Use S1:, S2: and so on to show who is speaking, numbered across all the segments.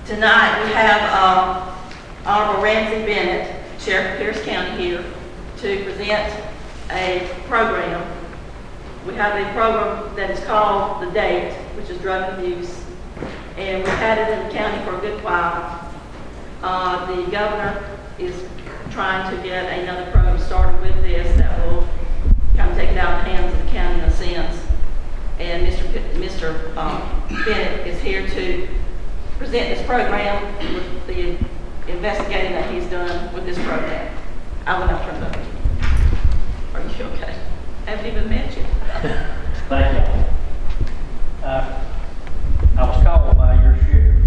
S1: Tonight we have Honorable Ramsey Bennett, Sheriff of Pierce County, here to present a program. We have a program that is called the D.A.T.E, which is drug abuse, and we've had it in the county for a good while. The governor is trying to get another program started with this that will kind of take it out of the hands of the county in a sense. And Mr. Bennett is here to present this program with the investigating that he's done with this program. I will now turn it over to you. Are you okay? I haven't even met you.
S2: Thank you. I was called by your sheriff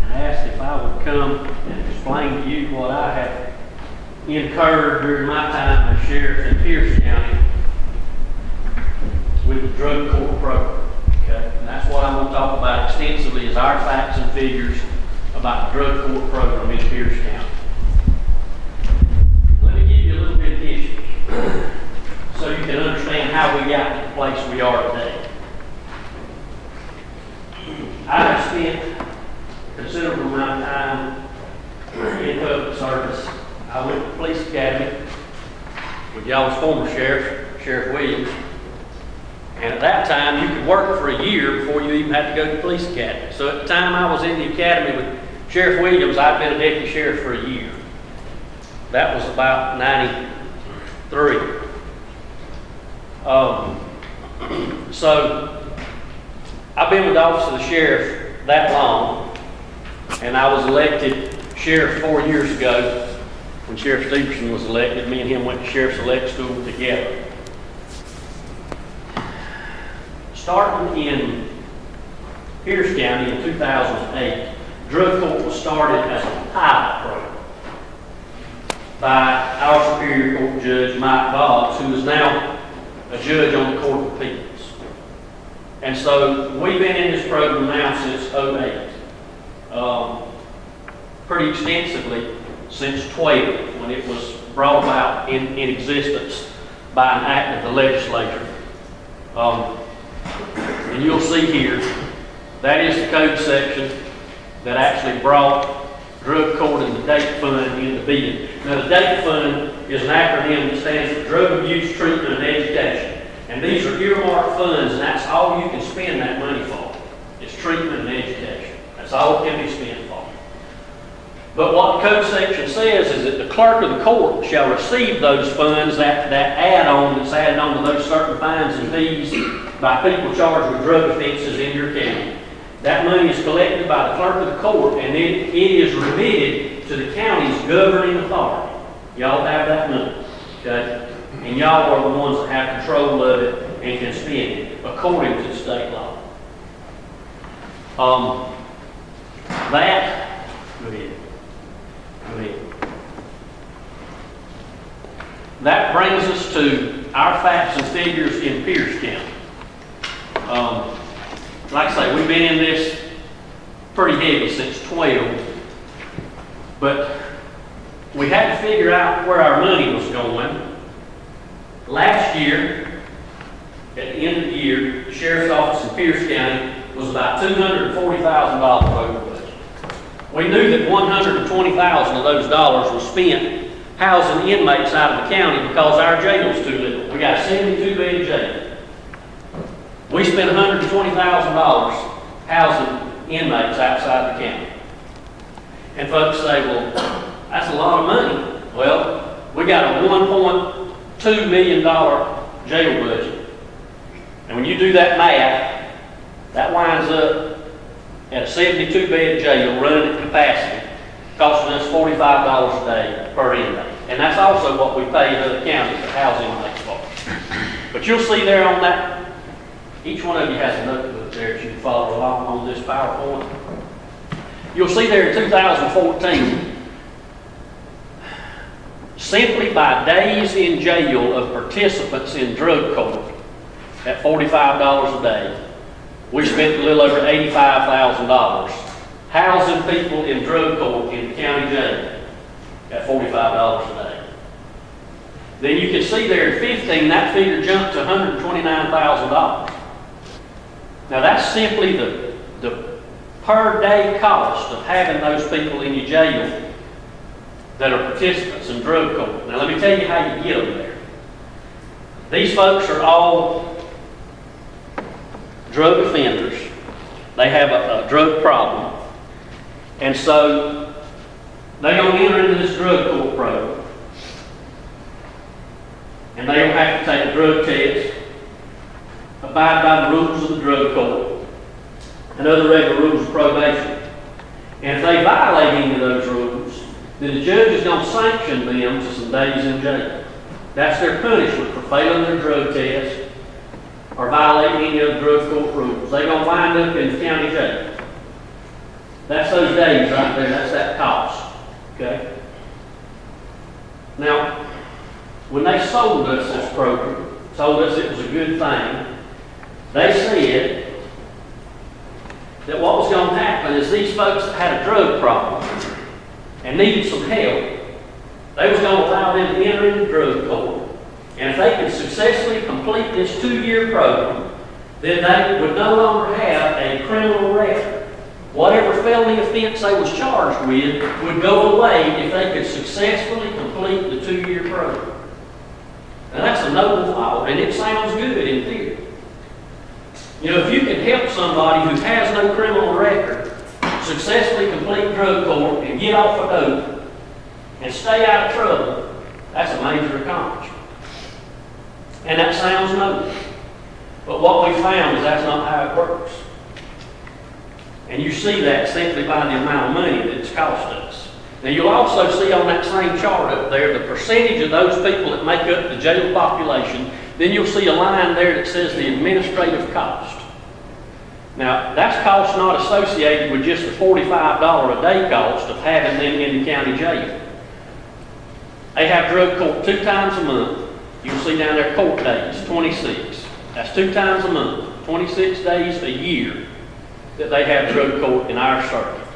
S2: and asked if I would come and explain to you what I have incurred during my time as sheriff in Pierce County with the drug court program. Okay? And that's what I'm going to talk about extensively is our facts and figures about the drug court program in Pierce County. Let me give you a little bit of history so you can understand how we got to the place we are today. I have spent a considerable amount of time in public service. I went to the police academy with y'all's former sheriff, Sheriff Williams. And at that time, you could work for a year before you even had to go to the police academy. So at the time I was in the academy with Sheriff Williams, I'd been a deputy sheriff for a year. That was about 93. So I've been with the office of the sheriff that long, and I was elected sheriff 4 years ago when Sheriff Stevenson was elected. Me and him went to sheriff's elect school together. Starting in Pierce County in 2008, drug court was started as a pilot program by our Superior Court Judge Mike Boggs, who is now a judge on the Court of Appeals. And so we've been in this program now since 2008, pretty extensively since 12, when it was brought about in existence by an act of the legislature. And you'll see here, that is the code section that actually brought drug court and the D.A.T.E fund into being. Now the D.A.T.E fund is an acronym that stands for Drug Abuse Treatment and Education. And these are earmarked funds, and that's all you can spend that money for. It's treatment and education. That's all it can be spent for. But what the code section says is that the clerk of the court shall receive those funds, that add-on that's added on to those certain fines and fees by people charged with drug offenses in your county. That money is collected by the clerk of the court, and then it is remitted to the county's governing authority. Y'all have that money, okay? And y'all are the ones that have control of it and can spend it according to the state law. Go ahead. That brings us to our facts and figures in Pierce County. Like I say, we've been in this pretty heavy since 12, but we had to figure out where our money was going. Last year, at the end of the year, the sheriff's office in Pierce County was about $240,000 over budget. We knew that $120,000 of those dollars was spent housing inmates out of the county because our jail was too little. We got a 72-bed jail. We spent $120,000 housing inmates outside the county. And folks say, well, that's a lot of money. Well, we got a $1.2 million jail budget. And when you do that math, that winds up at a 72-bed jail running at capacity, costing us $45 a day per inmate. And that's also what we pay in other counties to house inmates for. But you'll see there on that, each one of you has a notebook there that you can follow along on this PowerPoint. You'll see there in 2014, simply by days in jail of participants in drug court at $45 a day, we spent a little over $85,000 housing people in drug court in the county jail at $45 a day. Then you can see there in 15, that figure jumped to $129,000. Now that's simply the per day cost of having those people in your jail that are participants in drug court. Now let me tell you how you get them there. These folks are all drug offenders. They have a drug problem. And so they're going to enter into this drug court program. And they don't have to take a drug test, abide by the rules of the drug court, and other regular rules of probation. And if they violate any of those rules, then the judge is going to sanction them to some days in jail. That's their punishment for failing their drug test or violating any of the drug court rules. They're going to wind up in the county jail. That's those days right there. That's that cost. Okay? Now, when they sold us this program, told us it was a good thing, they said that what was going to happen is these folks that had a drug problem and needed some help, they was going to allow them to enter into drug court. And if they could successfully complete this 2-year program, then they would no longer have a criminal record. Whatever felony offense they was charged with would go away if they could successfully complete the 2-year program. Now that's a noble thought, and it sounds good in theory. You know, if you can help somebody who has no criminal record successfully complete drug court and get off of dope and stay out of trouble, that's a major accomplishment. And that sounds noble. But what we found is that's not how it works. And you see that simply by the amount of money that it's cost us. Now you'll also see on that same chart up there the percentage of those people that make up the jail population. Then you'll see a line there that says the administrative cost. Now that's cost not associated with just the $45 a day cost of having them in the county jail. They have drug court 2 times a month. You'll see down there court days, 26. That's 2 times a month, 26 days a year that they have drug court in our circuit.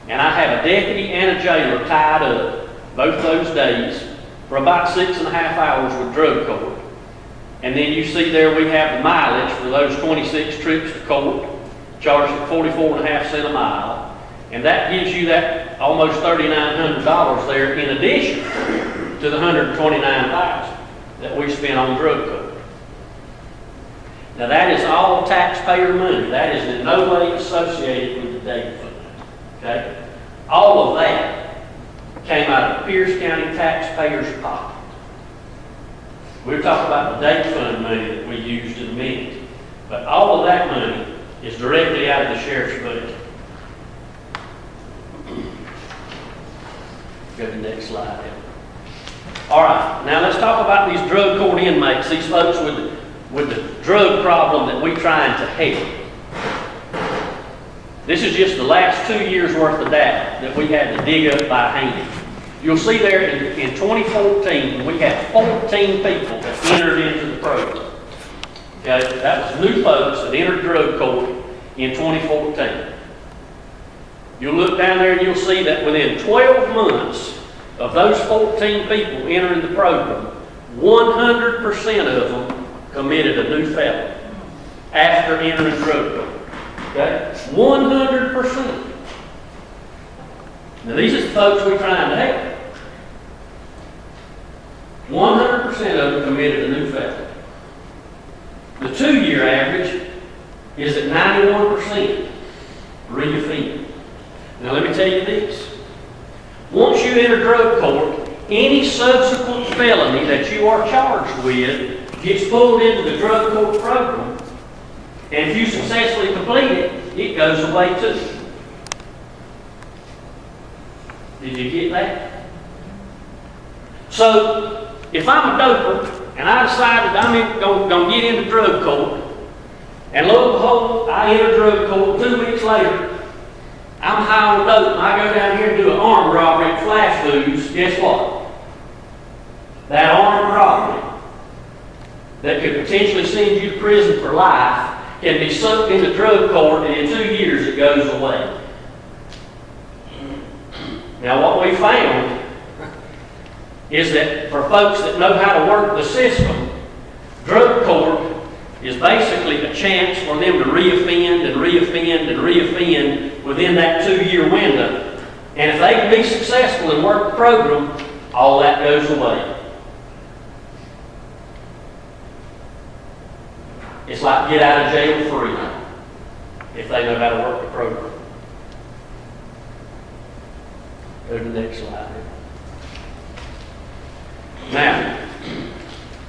S2: And I have a deputy and a jailer tied up both those days for about 6.5 hours with drug court. And then you see there we have the mileage for those 26 trips to court, charged at 44.5 cents a mile. And that gives you that almost $3,900 there in addition to the $129,000 that we spent on drug court. Now that is all taxpayer money. That is in no way associated with the D.A.T.E fund. Okay? All of that came out of Pierce County taxpayers' pocket. We'll talk about the D.A.T.E fund money that we used in a minute. But all of that money is directly out of the sheriff's budget. Go to the next slide. All right, now let's talk about these drug court inmates, these folks with the drug problem that we're trying to help. This is just the last 2 years worth of data that we had to dig up by hand. You'll see there in 2014, we had 14 people that entered into the program. Okay, that was new folks that entered drug court in 2014. You'll look down there and you'll see that within 12 months of those 14 people entering the program, 100% of them committed a new felony after entering drug court. Okay? 100%. Now these are the folks we're trying to help. 100% of them committed a new felony. The 2-year average is at 91% reoffend. Now let me tell you this. Once you enter drug court, any subsequent felony that you are charged with gets pulled into the drug court program, and if you successfully complete it, it goes away too. Did you get that? So, if I'm a doper, and I decided I'm going to get into drug court, and lo and behold, I enter drug court 2 weeks later, I'm high on dope, and I go down here and do an armed robbery at Flash Foods, guess what? That armed robbery that could potentially send you to prison for life can be sucked into drug court, and in 2 years it goes away. Now what we found is that for folks that know how to work the system, drug court is basically a chance for them to reoffend and reoffend and reoffend within that 2-year window. And if they can be successful and work the program, all that goes away. It's like get out of jail free if they know how to work the program. Go to the next slide. Now,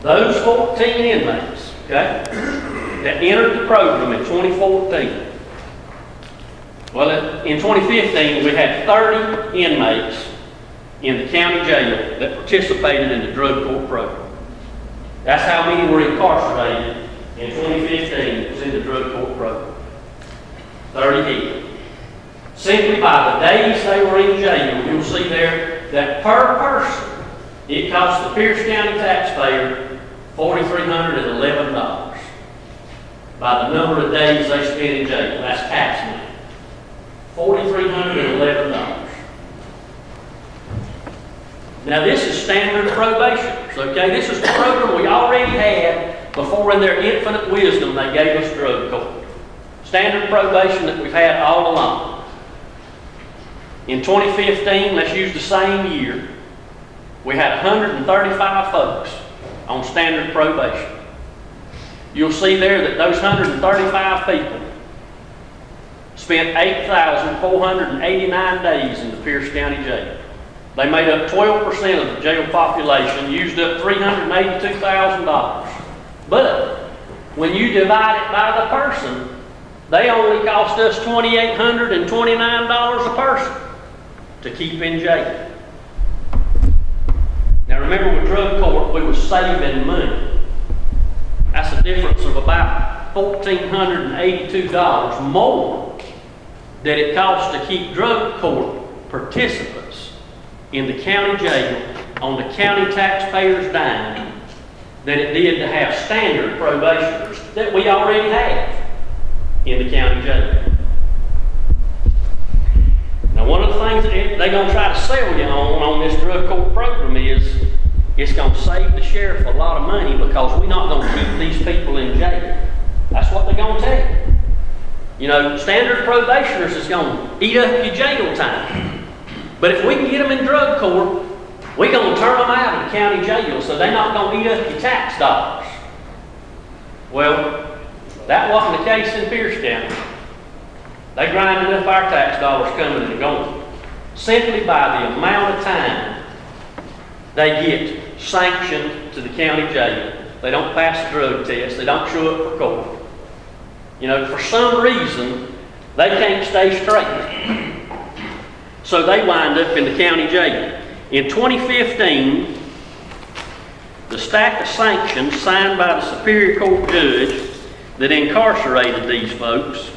S2: those 14 inmates, okay, that entered the program in 2014. Well, in 2015, we had 30 inmates in the county jail that participated in the drug court program. That's how many were incarcerated in 2015. It was in the drug court program. 30 hit. Simply by the days they were in jail, you'll see there that per person, it cost the Pierce County taxpayer $4,311 by the number of days they spent in jail. That's tax money. $4,311. Now this is standard probationers, okay? This is the program we already had before in their infinite wisdom they gave us drug court. Standard probation that we've had all along. In 2015, let's use the same year, we had 135 folks on standard probation. You'll see there that those 135 people spent 8,489 days in the Pierce County Jail. They made up 12% of the jail population, used up $382,000. But when you divide it by the person, they only cost us $2,829 a person to keep in jail. Now remember, with drug court, we were saving money. That's a difference of about $1,482 more that it costs to keep drug court participants in the county jail on the county taxpayers' dime than it did to have standard probationers that we already have in the county jail. Now, one of the things that they're going to try to sell you on this drug court program is it's going to save the sheriff a lot of money because we're not going to keep these people in jail. That's what they're going to tell you. You know, standard probationers is going to eat up your jail time. But if we can get them in drug court, we're going to turn them out of the county jail so they're not going to eat up your tax dollars. Well, that wasn't the case in Pierce County. They grinded up our tax dollars coming and going simply by the amount of time they get sanctioned to the county jail. They don't pass the drug test. They don't show up for court. You know, for some reason, they can't stay straight. So they wind up in the county jail. In 2015, the stack of sanctions signed by the Superior Court judge that incarcerated these folks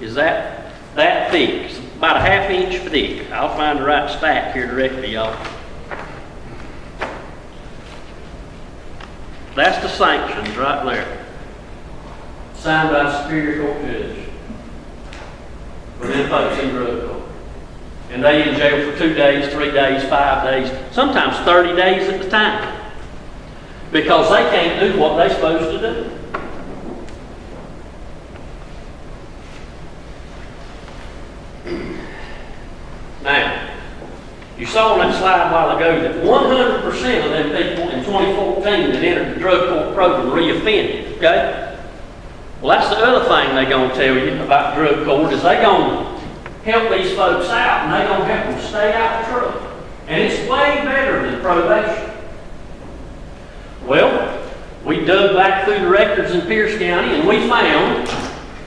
S2: is that thick. It's about a ½ inch thick. I'll find the right stack here directly, y'all. That's the sanctions right there. Signed by the Superior Court judge. For them folks in drug court. And they in jail for 2 days, 3 days, 5 days, sometimes 30 days at a time. Because they can't do what they're supposed to do. Now, you saw on that slide a while ago that 100% of them people in 2014 that entered the drug court program reoffended, okay? Well, that's the other thing they're going to tell you about drug court is they're going to help these folks out and they're going to help them stay out of trouble. And it's way better than probation. Well, we dug back through the records in Pierce County and we found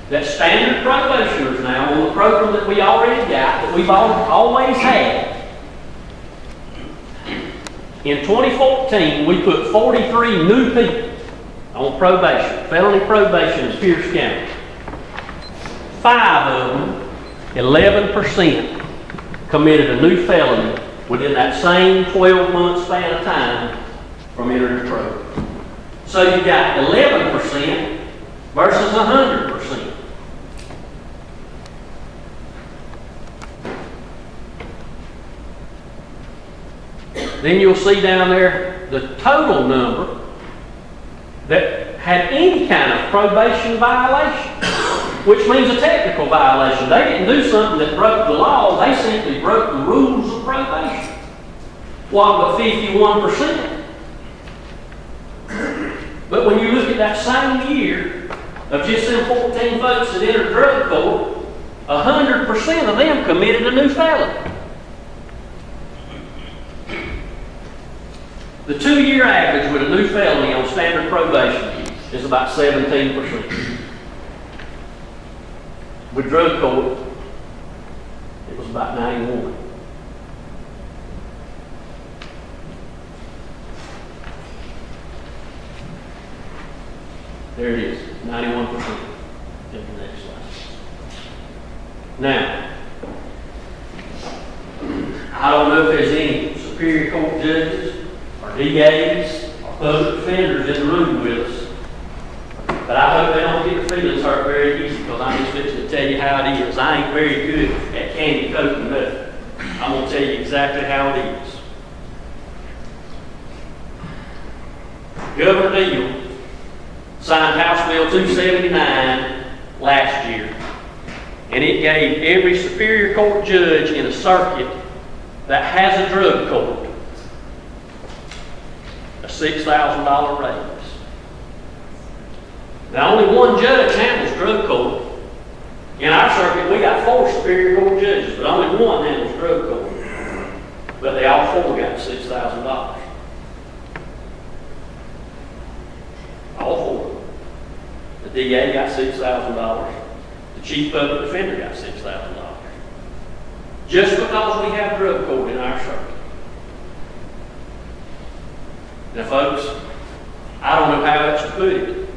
S2: that standard probationers now on the program that we already got, that we've always had. In 2014, we put 43 new people on probation, felony probation in Pierce County. 5 of them, 11%, committed a new felony within that same 12-month span of time from entering the program. So you got 11% versus 100%. Then you'll see down there the total number that had any kind of probation violation, which means a technical violation. They didn't do something that broke the law, they simply broke the rules of probation. What, but 51%? But when you look at that same year of just them 14 folks that entered drug court, 100% of them committed a new felony. The 2-year average with a new felony on standard probation is about 17%. With drug court, it was about 91. There it is, 91%. Take the next slide. Now, I don't know if there's any Superior Court judges or DAs or public defenders in the room with us, but I hope they don't get their feelings hurt very easy, because I'm just fixing to tell you how it is. I ain't very good at candy coating nothing. I'm going to tell you exactly how it is. Governor Deal signed House Bill 279 last year, and it gave every Superior Court judge in a circuit that has a drug court a $6,000 raise. Now, only one judge handles drug court. In our circuit, we got 4 Superior Court judges, but only one handles drug court. But they all 4 got $6,000. All 4. The DA got $6,000. The Chief Public Defender got $6,000. Just because we have drug court in our circuit. Now, folks, I don't know how else to put it,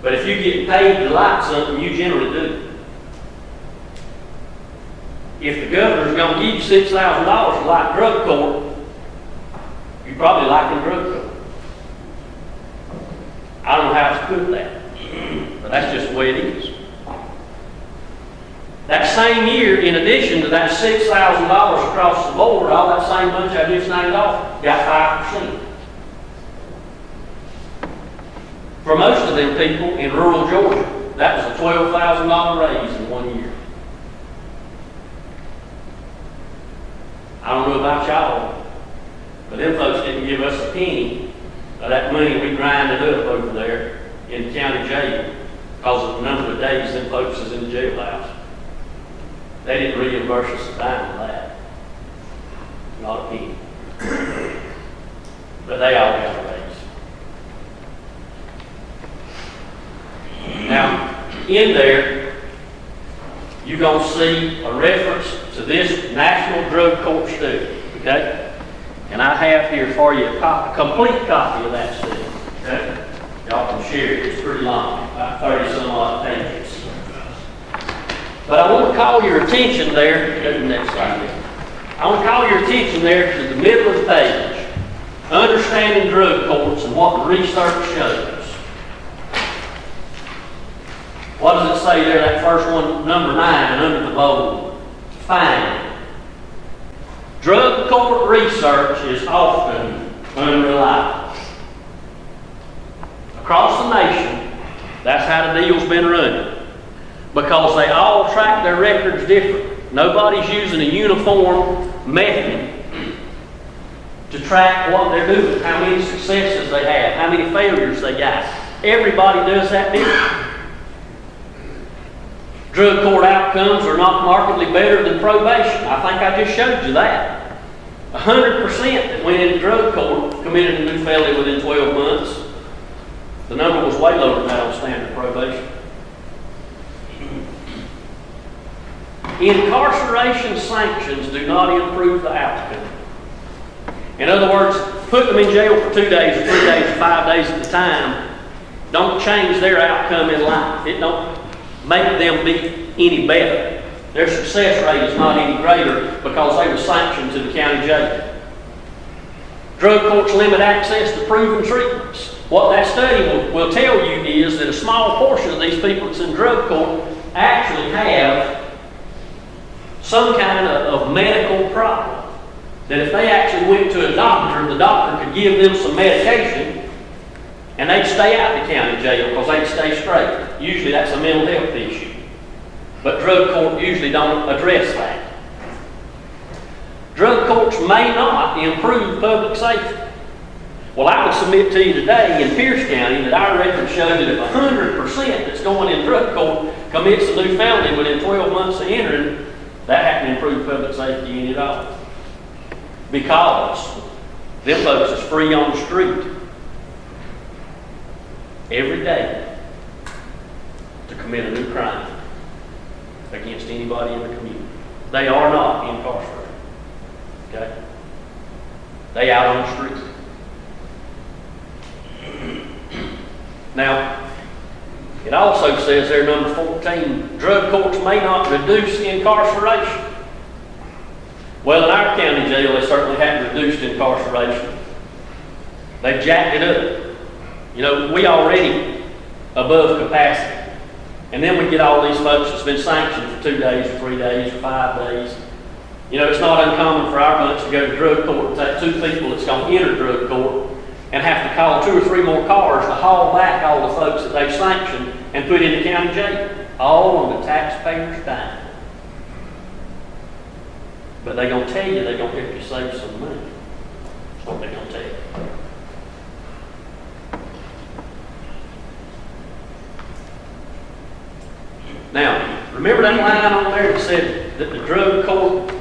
S2: but if you get paid to like something, you generally do. If the governor's going to give you $6,000 to like drug court, you probably like in drug court. I don't know how else to put that, but that's just the way it is. That same year, in addition to that $6,000 across the board, all that same bunch I just named off got 5%. For most of them people in rural Georgia, that was a $12,000 raise in 1 year. I don't know about y'all, but them folks didn't give us a penny of that money we grinded up over there in the county jail because of the number of days them folks is in the jailhouse. They didn't reimburse us a dime of that. Not a penny. But they all got a raise. Now, in there, you're going to see a reference to this National Drug Court study, okay? And I have here for you a complete copy of that study, okay? Y'all can share it. It's pretty long, about 30-some-odd pages. But I want to call your attention there, go to the next slide. I want to call your attention there to the middle of the page, understanding drug courts and what the research shows. What does it say there, that first one, number 9, under the bold? Fine. Drug court research is often unreliable. Across the nation, that's how the deal's been running. Because they all track their records differently. Nobody's using a uniform method to track what they're doing, how many successes they have, how many failures they got. Everybody does that differently. Drug court outcomes are not markedly better than probation. I think I just showed you that. 100% that went into drug court committed a new felony within 12 months. The number was way lower than that on standard probation. Incarceration sanctions do not improve the outcome. In other words, put them in jail for 2 days, or 3 days, or 5 days at a time don't change their outcome in life. It don't make them be any better. Their success rate is not any greater because they were sanctioned to the county jail. Drug courts limit access to proven treatments. What that study will tell you is that a small portion of these people that's in drug court actually have some kind of medical problem. That if they actually went to a doctor, the doctor could give them some medication and they'd stay out the county jail because they'd stay straight. Usually that's a mental health issue. But drug court usually don't address that. Drug courts may not improve public safety. Well, I would submit to you today in Pierce County that our records show that if 100% that's going in drug court commits a new felony within 12 months of entering, that hadn't improved public safety any at all. Because them folks is free on the street every day to commit a new crime against anybody in the community. They are not incarcerated. Okay? They out on the street. Now, it also says there, number 14, drug courts may not reduce incarceration. Well, in our county jail, they certainly haven't reduced incarceration. They've jacked it up. You know, we already above capacity. And then we get all these folks that's been sanctioned for 2 days, or 3 days, or 5 days. You know, it's not uncommon for our bunch to go to drug court and take 2 people that's going to enter drug court and have to call 2 or 3 more cars to haul back all the folks that they've sanctioned and put in the county jail. All on the taxpayer's dime. But they're going to tell you they're going to help you save some money. That's what they're going to tell you. Now, remember that line on there that said that the drug court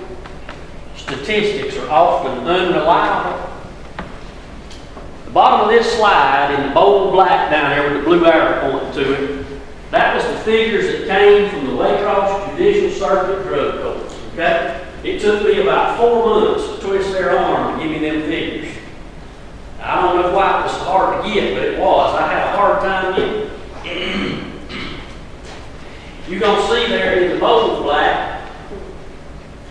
S2: statistics are often unreliable? The bottom of this slide in the bold black down there with the blue arrow pointing to it, that was the figures that came from the Oconee Judicial Circuit drug courts. Okay? It took me about 4 months to twist their arm to give me them figures. I don't know why it was so hard to get, but it was. I had a hard time getting it. You're going to see there in the bold black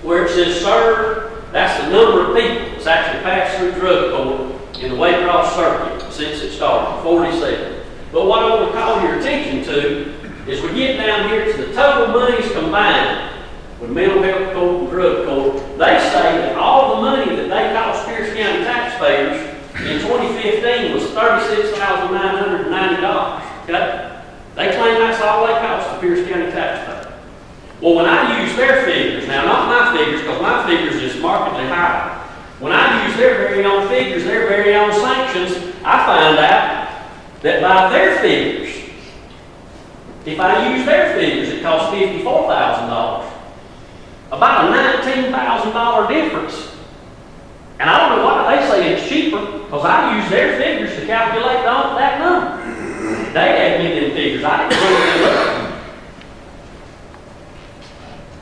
S2: where it says served, that's the number of people that's actually passed through drug court in the Oconee Circuit since it started, 47. But what I want to call your attention to is we get down here to the total monies combined with mental health court and drug court. They say that all the money that they cost Pierce County taxpayers in 2015 was $36,990. Okay? They claim that's all they cost the Pierce County taxpayer. Well, when I use their figures, now not my figures, because my figures is markedly higher. When I use their very own figures, their very own sanctions, I find out that by their figures, if I use their figures, it costs $54,000. About a $19,000 difference. And I don't know why they say it's cheaper, because I use their figures to calculate that number. They gave me them figures. I didn't bring them up.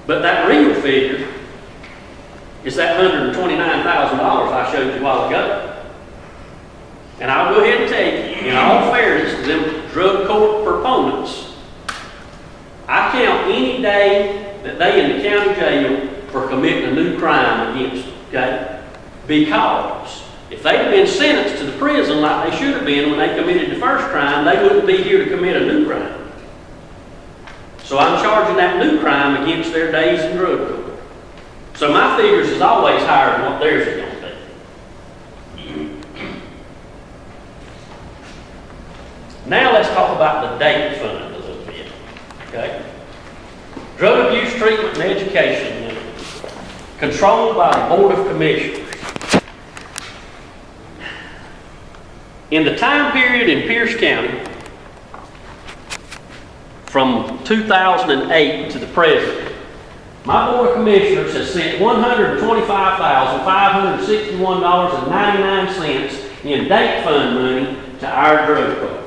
S2: But that real figure is that $129,000 I showed you a while ago. And I'll go ahead and tell you, in all fairness to them drug court proponents, I count any day that they in the county jail for committing a new crime against them, okay? Because if they'd have been sentenced to the prison like they should have been when they committed the first crime, they wouldn't be here to commit a new crime. So I'm charging that new crime against their days in drug court. So my figures is always higher than what theirs is going to be. Now let's talk about the D.A.T.E fund a little bit. Okay? Drug Abuse Treatment and Education Unit, controlled by the Board of Commissioners. In the time period in Pierce County, from 2008 to the present, my Board of Commissioners has sent $125,561.99 in D.A.T.E fund money to our drug program.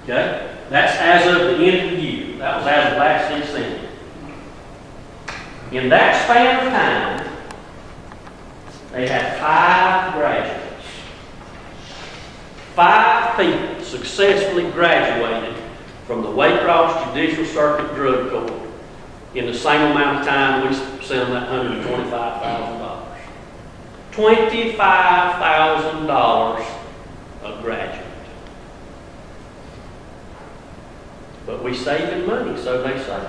S2: Okay? That's as of the end of the year. That was as of last December. In that span of time, they had 5 graduates. 5 people successfully graduated from the Oconee Judicial Circuit Drug Court in the same amount of time we sent them that $125,000. $25,000 a graduate. But we saving money, so they say.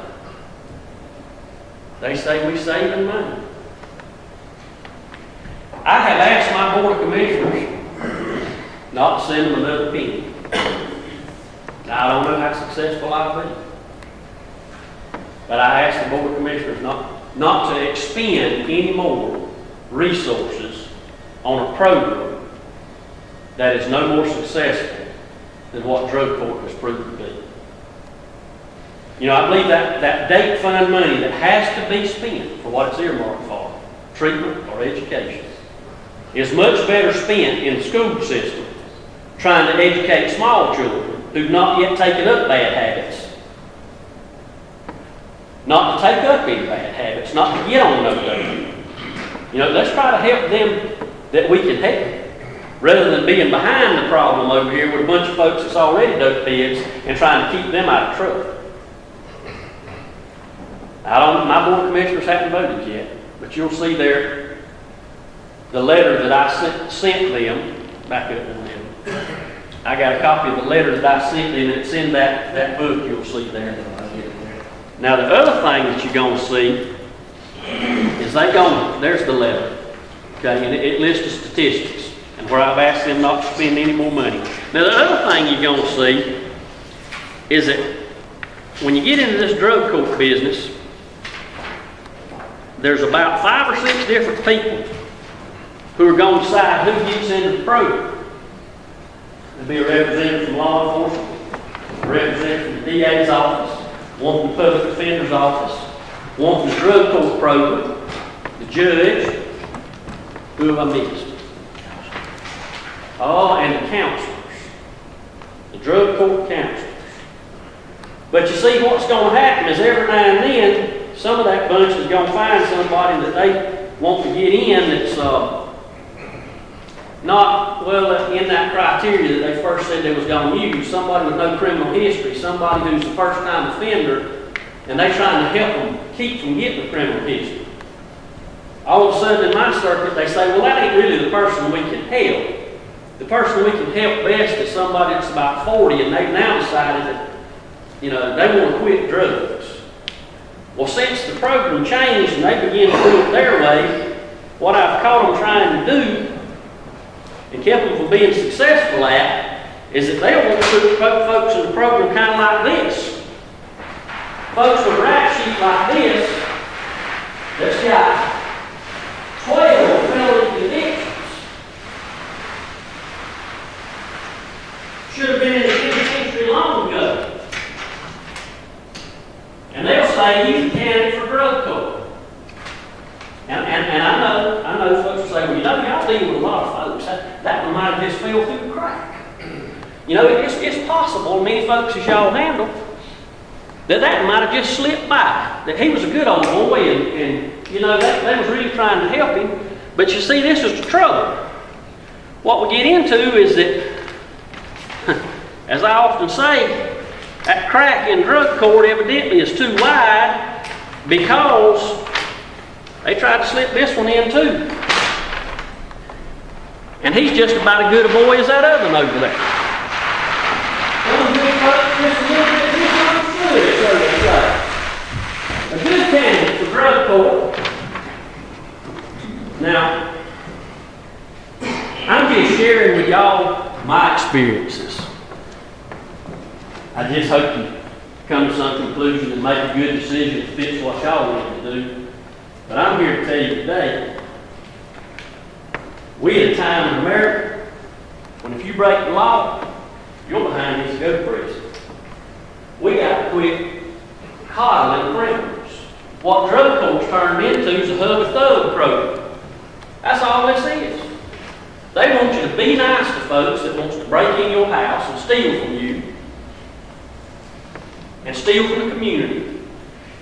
S2: They say we saving money. I have asked my Board of Commissioners not to send them another penny. Now, I don't know how successful I'll be. But I ask the Board of Commissioners not to expend any more resources on a program that is no more successful than what drug court has proved to be. You know, I believe that D.A.T.E fund money that has to be spent for what it's earmarked for, treatment or education, is much better spent in the school system trying to educate small children who've not yet taken up bad habits. Not to take up any bad habits, not to get on no dope. You know, let's try to help them that we can help, rather than being behind the problem over here with a bunch of folks that's already dope heads and trying to keep them out of trouble. My Board of Commissioners haven't voted yet, but you'll see there the letter that I sent them, back up in there. I got a copy of the letter that I sent them, and it's in that book you'll see there. Now, the other thing that you're going to see is there's the letter, okay, and it lists the statistics and where I've asked them not to spend any more money. Now, the other thing you're going to see is that when you get into this drug court business, there's about 5 or 6 different people who are going to decide who gets into the program. There'll be a representative from law enforcement, a representative from the D.A.'s office, one from the public defender's office, one from the drug court program, the judge, who have I missed? Oh, and the counselors, the drug court counselors. But you see, what's going to happen is every now and then, some of that bunch is going to find somebody that they want to get in that's not, well, in that criteria that they first said they was going to use. Somebody with no criminal history, somebody who's a first-time offender, and they're trying to help them keep from getting a criminal history. All of a sudden in my circuit, they say, well, that ain't really the person we can help. The person we can help best is somebody that's about 40, and they've now decided that, you know, they want to quit drugs. Well, since the program changed and they began to do it their way, what I've caught them trying to do and kept them from being successful at is that they want to put folks in the program kind of like this. Folks with a rap sheet like this that's got 12 felony convictions should have been in the penitentiary long ago. And they'll say he's a candidate for drug court. And I know folks will say, well, you know, y'all deal with a lot of folks. That one might have just fell through the crack. You know, it's possible, many folks as y'all handle, that might have just slipped by. That he was a good old boy and you know, they was really trying to help him. But you see, this is the trouble. What we get into is that, as I often say, that crack in drug court evidently is too wide because they tried to slip this one in too. And he's just about as good a boy as that other one over there. A good candidate for drug court. Now, I'm just sharing with y'all my experiences. I just hope you come to some conclusion and make a good decision that fits what y'all want to do. But I'm here to tell you today, we at a time in America when if you break the law, you're behind this to go to prison. We got to quit coddling criminals. What drug court's turned into is a hug a thug program. That's all this is. They want you to be nice to folks that wants to break in your house and steal from you and steal from the community.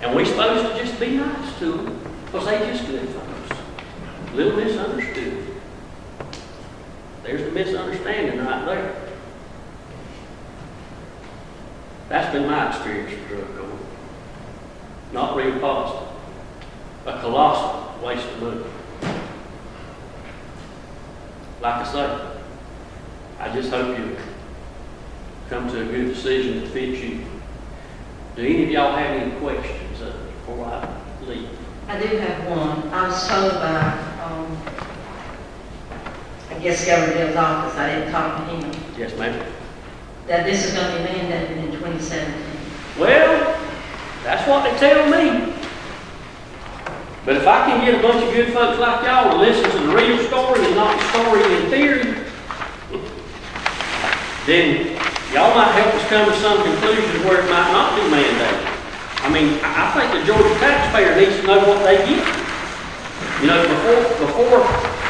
S2: And we're supposed to just be nice to them because they just good folks. A little misunderstood. There's the misunderstanding right there. That's been my experience with drug court. Not real positive. A colossal waste of money. Like I say, I just hope you come to a good decision that fits you. Do any of y'all have any questions before I leave?
S3: I do have one. I was told by a
S1: guess Governor Dale's office, I didn't talk to him,
S2: Yes, ma'am.
S1: that this is gonna be mandated in 2017.
S2: Well, that's what they tell me. But if I can get a bunch of good folks like y'all to listen to the real story and not the story in theory, then y'all might help us come to some conclusion where it might not be mandated. I mean, I think the Georgia taxpayer needs to know what they get. You know, before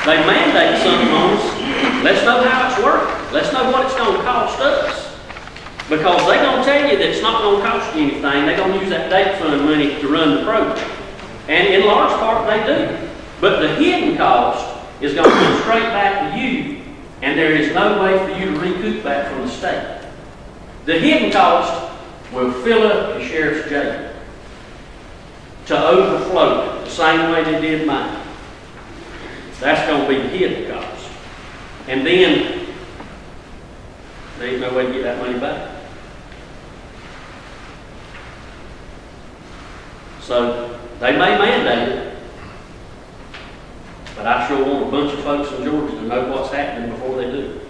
S2: they mandate something on us, let's know how it's working. Let's know what it's gonna cost us. Because they're gonna tell you that it's not gonna cost you anything. They're gonna use that D.A.T.E fund money to run the program. And in large part, they do. But the hidden cost is gonna come straight back to you, and there is no way for you to recoup that from the state. The hidden cost will fill up the sheriff's jail to overflow it the same way they did mine. That's going to be the hidden cost. And then, there ain't no way to get that money back. So, they may mandate it, but I sure want a bunch of folks in Georgia to know what's happening before they do.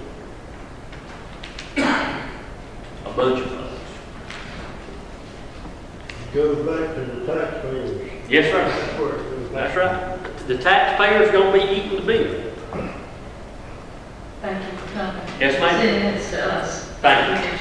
S2: A bunch of folks.
S3: Goes back to the taxpayers.
S2: Yes, sir.
S3: That's where it goes back.
S2: That's right. The taxpayer's going to be eating the bill.
S1: Thank you for coming.
S2: Yes, ma'am.
S1: Sending this to us.
S2: Thank you.